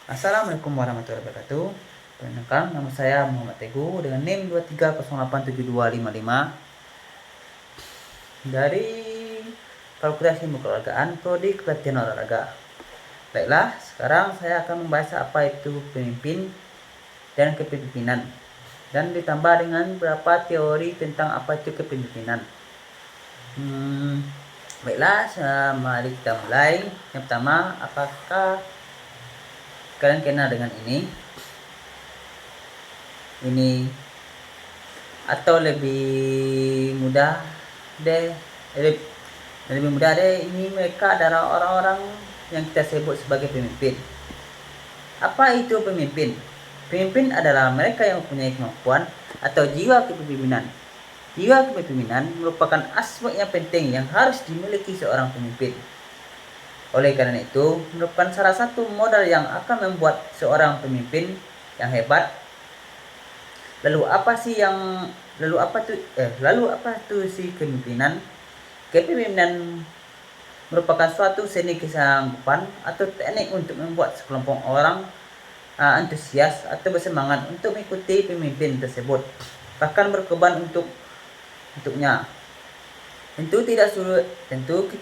Assalamualaikum warahmatullahi wabarakatuh. Perkenalkan, nama saya Muhammad Teguh dengan NIM 23087255 dari Fakultas Ilmu Kekeluargaan Prodi Kepelatihan Olahraga. Baiklah, sekarang saya akan membahas apa itu pemimpin dan kepemimpinan dan ditambah dengan beberapa teori tentang apa itu kepemimpinan. Baiklah, mari kita mulai. Yang pertama, apakah kalian kenal dengan ini atau lebih mudah deh lebih mudah deh, ini mereka adalah orang-orang yang kita sebut sebagai pemimpin. Apa itu pemimpin? Pemimpin adalah mereka yang mempunyai kemampuan atau jiwa kepemimpinan. Jiwa kepemimpinan merupakan aspek yang penting yang harus dimiliki seorang pemimpin. Oleh karena itu, merupakan salah satu modal yang akan membuat seorang pemimpin yang hebat. Lalu apa tuh si kepemimpinan? Kepemimpinan merupakan suatu seni kesanggupan atau teknik untuk membuat sekelompok orang antusias atau bersemangat untuk mengikuti pemimpin tersebut, bahkan berkorban untuknya. Tentu kita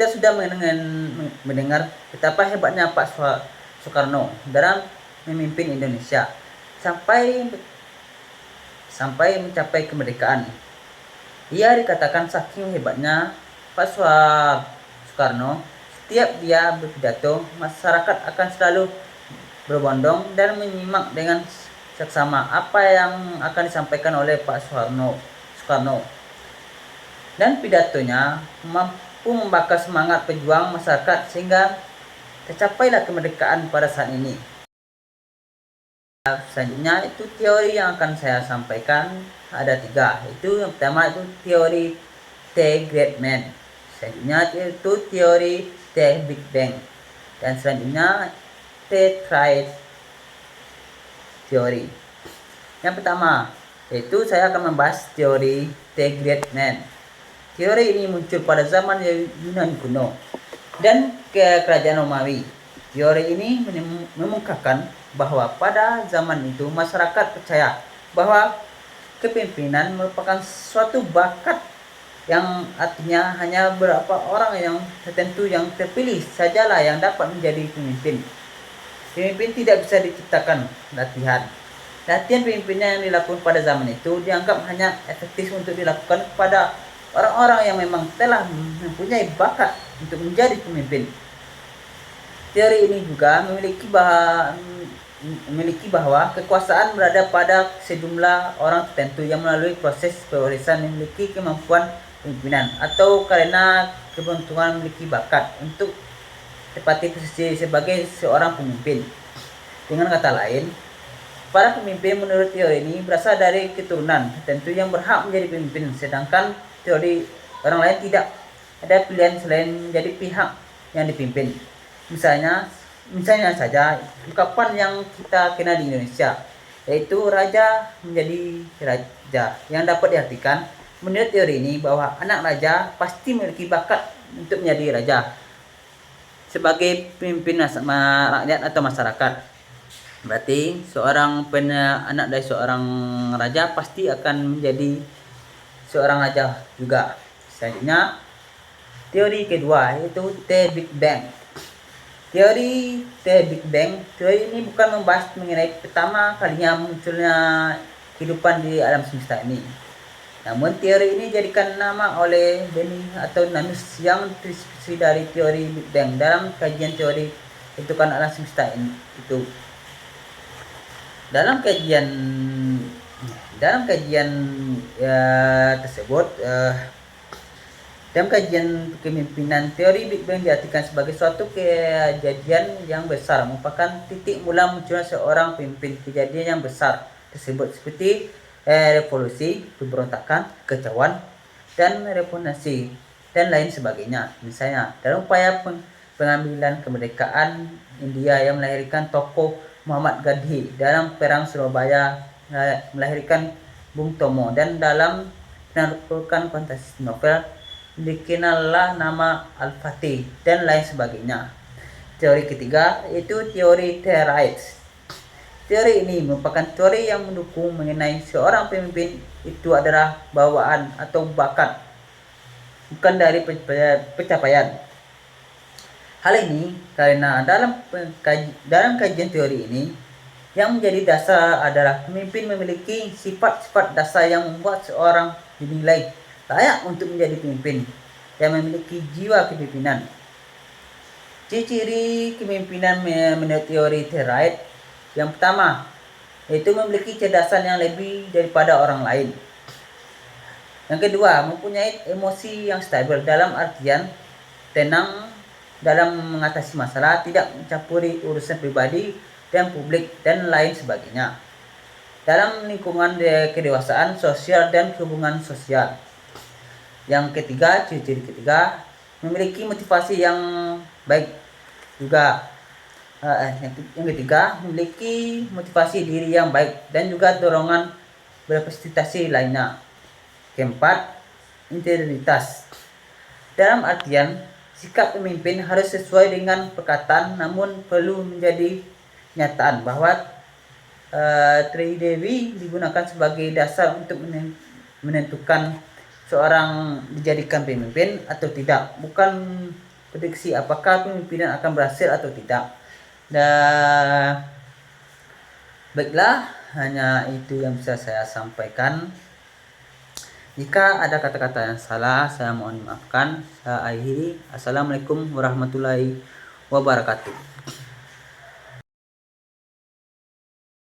sudah mendengar betapa hebatnya Pak Soekarno dalam memimpin Indonesia sampai mencapai kemerdekaan. Ia dikatakan saking hebatnya Pak Soekarno, setiap dia berpidato, masyarakat akan selalu berbondong dan menyimak dengan seksama apa yang akan disampaikan oleh Pak Soekarno. Dan pidatonya mampu membakar semangat pejuang masyarakat sehingga tercapailah kemerdekaan pada saat ini. Selanjutnya itu teori yang akan saya sampaikan ada 3. Itu yang pertama itu teori The Great Man. Selanjutnya itu teori The Big Bang. Dan selanjutnya The Triad Theory. Yang pertama yaitu saya akan membahas teori The Great Man. Teori ini muncul pada zaman Yunani kuno dan kerajaan Romawi. Teori ini mengungkapkan bahwa pada zaman itu masyarakat percaya bahwa kepemimpinan merupakan suatu bakat yang artinya hanya beberapa orang yang tertentu yang terpilih sajalah yang dapat menjadi pemimpin. Pemimpin tidak bisa diciptakan latihan. Latihan pemimpinnya yang dilakukan pada zaman itu dianggap hanya efektif untuk dilakukan kepada orang-orang yang memang telah mempunyai bakat untuk menjadi pemimpin. Teori ini juga memiliki bahwa kekuasaan berada pada sejumlah orang tertentu yang melalui proses pewarisan memiliki kemampuan pemimpinan atau karena keberuntungan memiliki bakat untuk tepati posisi sebagai seorang pemimpin. Dengan kata lain, para pemimpin menurut teori ini berasal dari keturunan tertentu yang berhak menjadi pemimpin, sedangkan teori orang lain tidak ada pilihan selain menjadi pihak yang dipimpin. Misalnya saja ungkapan yang kita kenal di Indonesia, yaitu raja menjadi raja, yang dapat diartikan menurut teori ini bahwa anak raja pasti memiliki bakat untuk menjadi raja sebagai pemimpin rakyat atau masyarakat. Berarti anak dari seorang raja pasti akan menjadi seorang raja juga. Selanjutnya teori kedua yaitu The Big Bang. Teori The Big Bang, teori ini bukan membahas mengenai pertama kalinya munculnya kehidupan di alam semesta ini. Namun teori ini dijadikan nama oleh Benny atau Nanus yang terinspirasi dari teori Big Bang dalam kajian teori bentukan alam semesta itu. Dalam kajian tersebut, dalam kajian kepemimpinan, teori Big Bang diartikan sebagai suatu kejadian yang besar, merupakan titik mula munculnya seorang pemimpin. Kejadian yang besar tersebut seperti revolusi, pemberontakan, kekacauan, dan reformasi, dan lain sebagainya. Misalnya, dalam upaya pengambilan kemerdekaan India yang melahirkan tokoh Muhammad Gandhi, dalam perang Surabaya melahirkan Bung Tomo, dan dalam penerbitan fantasi novel dikenallah nama Al-Fatih, dan lain sebagainya. Teori ketiga yaitu teori Triad Teori ini merupakan teori yang mendukung mengenai seorang pemimpin itu adalah bawaan atau bakat, bukan dari pencapaian. Hal ini karena dalam kajian teori ini, yang menjadi dasar adalah pemimpin memiliki sifat-sifat dasar yang membuat seorang dinilai layak untuk menjadi pemimpin dan memiliki jiwa kepemimpinan. Ciri-ciri kepemimpinan menurut teori Terrait, yang pertama yaitu memiliki kecerdasan yang lebih daripada orang lain. Yang kedua, mempunyai emosi yang stabil, dalam artian tenang dalam mengatasi masalah, tidak mencampuri urusan pribadi dan publik dan lain sebagainya. Dalam lingkungan kedewasaan sosial dan hubungan sosial. Yang ketiga, ciri-ciri ketiga, memiliki motivasi yang baik juga. Yang ketiga, memiliki motivasi diri yang baik dan juga dorongan berprestasi lainnya. Keempat, integritas. Dalam artian, sikap pemimpin harus sesuai dengan perkataan, namun perlu menjadi kenyataan bahwa Tridewi digunakan sebagai dasar untuk menentukan seorang dijadikan pemimpin atau tidak, bukan prediksi apakah pemimpinan akan berhasil atau tidak. Dan baiklah, hanya itu yang bisa saya sampaikan. Jika ada kata-kata yang salah, saya mohon maafkan. Saya akhiri. Assalamualaikum warahmatullahi wabarakatuh.